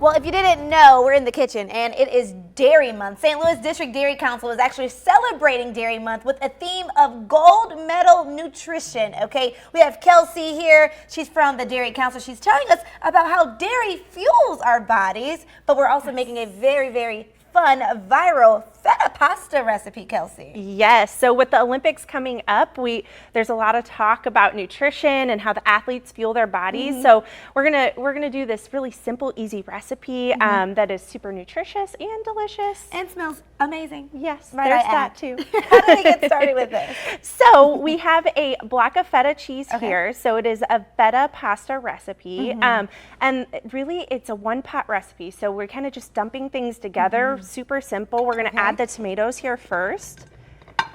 Well, if you didn't know, we're in the kitchen and it is Dairy Month. St. Louis District Dairy Council is actually celebrating Dairy Month with a theme of gold medal nutrition, okay? We have Kelsey here. She's from the Dairy Council. She's telling us about how dairy fuels our bodies, but we're also making a very, very fun, viral feta pasta recipe, Kelsey. Yes, so with the Olympics coming up, there's a lot of talk about nutrition and how the athletes fuel their bodies. So we're gonna do this really simple, easy recipe that is super nutritious and delicious. And smells amazing. Yes, Might there's I that add. too. How do we get started with this? So we have a block of feta cheese here. So it is a feta pasta recipe. And really it's a one-pot recipe. So we're kind of just dumping things together, super simple. We're gonna add the tomatoes here first.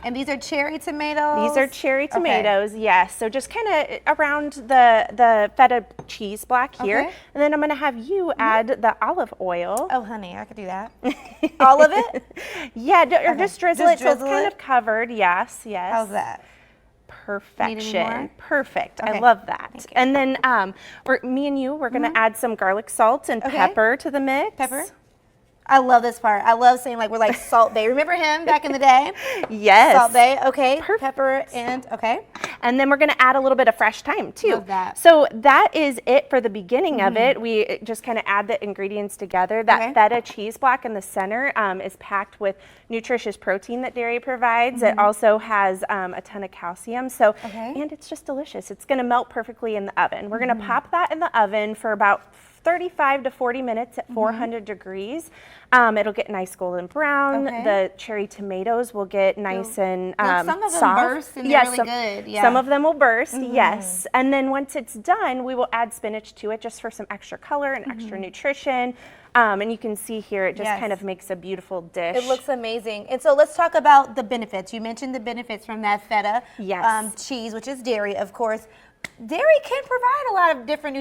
And these are cherry tomatoes? These are cherry tomatoes, yes. So just kind of around the feta cheese block here. And then I'm gonna have you add the olive oil. Oh, honey, I could do that. All of it? Yeah, or just drizzle it so it's drizzle kind it? of covered, yes, yes. How's that? Perfection, perfect. Okay. I love that. Thank you. And then me and you, we're gonna add some garlic salt and pepper to the mix. Pepper? I love this part. I love saying like we're like Salt Bay. Remember him back in the day? Yes. Salt Bay, okay. Perfect. Pepper and, And then we're gonna add a little bit of fresh thyme too. Love that. So that is it for the beginning of it. We just kind of add the ingredients together. That feta cheese block in the center is packed with nutritious protein that dairy provides. It also has a ton of calcium. So, and it's just delicious. It's gonna melt perfectly in the oven. We're gonna pop that in the oven for about 35 to 40 minutes at 400 degrees. It'll get nice golden brown. The cherry tomatoes will get nice and some of them soft. burst and they're really good. Yeah. Some of them will burst, yes. And then once it's done, we will add spinach to it just for some extra color and extra nutrition. And you can see here, it just kind of makes a beautiful dish. It looks amazing. And so let's talk about the benefits. You mentioned the benefits from that feta cheese, which is dairy, of course. Dairy can provide a lot of different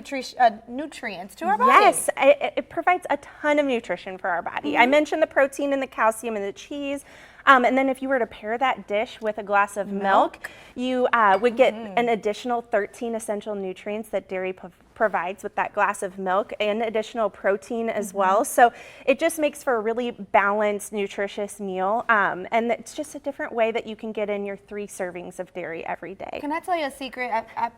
nutrients to our body. Yes, it provides a ton of nutrition for our body. I mentioned the protein and the calcium and the cheese. And then if you were to pair that dish with a glass of milk, you would get an additional 13 essential nutrients that dairy provides with that glass of milk and additional protein as well. So it just makes for a really balanced, nutritious meal. And it's just a different way that you can get in your 3 servings of dairy every day. Can I tell you a secret?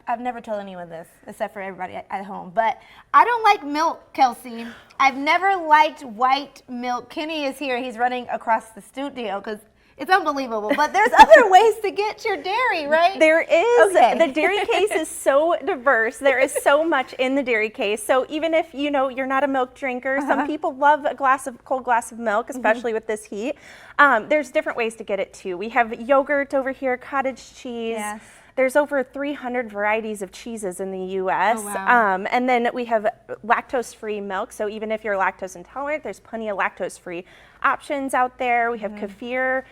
I've never told anyone this, except for everybody at home. But I don't like milk, Kelsey. I've never liked white milk. Kenny is here. He's running across the studio because it's unbelievable, but there's other ways to get your dairy, right? There is. The dairy case is so diverse. There is so much in the dairy case. So even if you're not a milk drinker, some people love a cold glass of milk, especially with this heat. There's different ways to get it too. We have yogurt over here, cottage cheese. Yes. There's over 300 varieties of cheeses in the U.S. Oh, wow. And then we have lactose-free milk. So even if you're lactose intolerant, there's plenty of lactose-free options out there. We have kefir.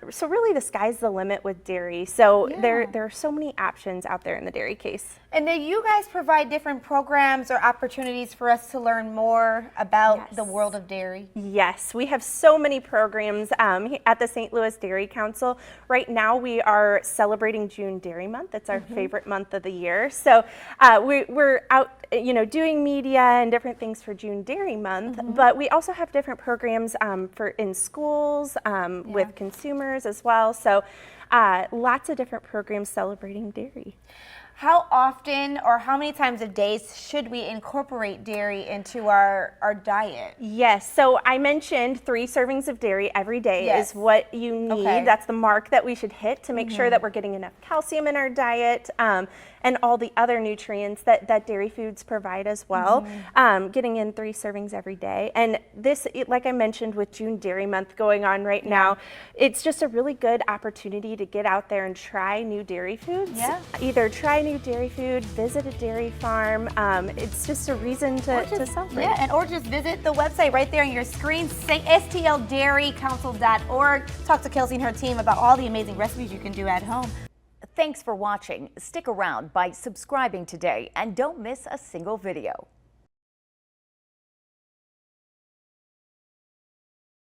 So really the sky's the limit with dairy. So there are so many options out there in the dairy case. And then you guys provide different programs or opportunities for us to learn more about the world of dairy? Yes, we have so many programs at the St. Louis Dairy Council. Right now we are celebrating June Dairy Month. It's our favorite month of the year. So we're out doing media and different things for June Dairy Month, but we also have different programs in schools with consumers as well. So lots of different programs celebrating dairy. How often or how many times a day should we incorporate dairy into our diet? Yes, so I mentioned 3 servings of dairy every day is what you need. That's the mark that we should hit to make sure that we're getting enough calcium in our diet and all the other nutrients that dairy foods provide as well. Getting in 3 servings every day. And this, like I mentioned, with June Dairy Month going on right now, it's just a really good opportunity to get out there and try new dairy foods. Either try new dairy food, visit a dairy farm. It's just a reason to celebrate. Or just visit the website right there on your screen, stldairycouncil.org. Talk to Kelsey and her team about all the amazing recipes you can do at home. Thanks for watching. Stick around by subscribing today and don't miss a single video.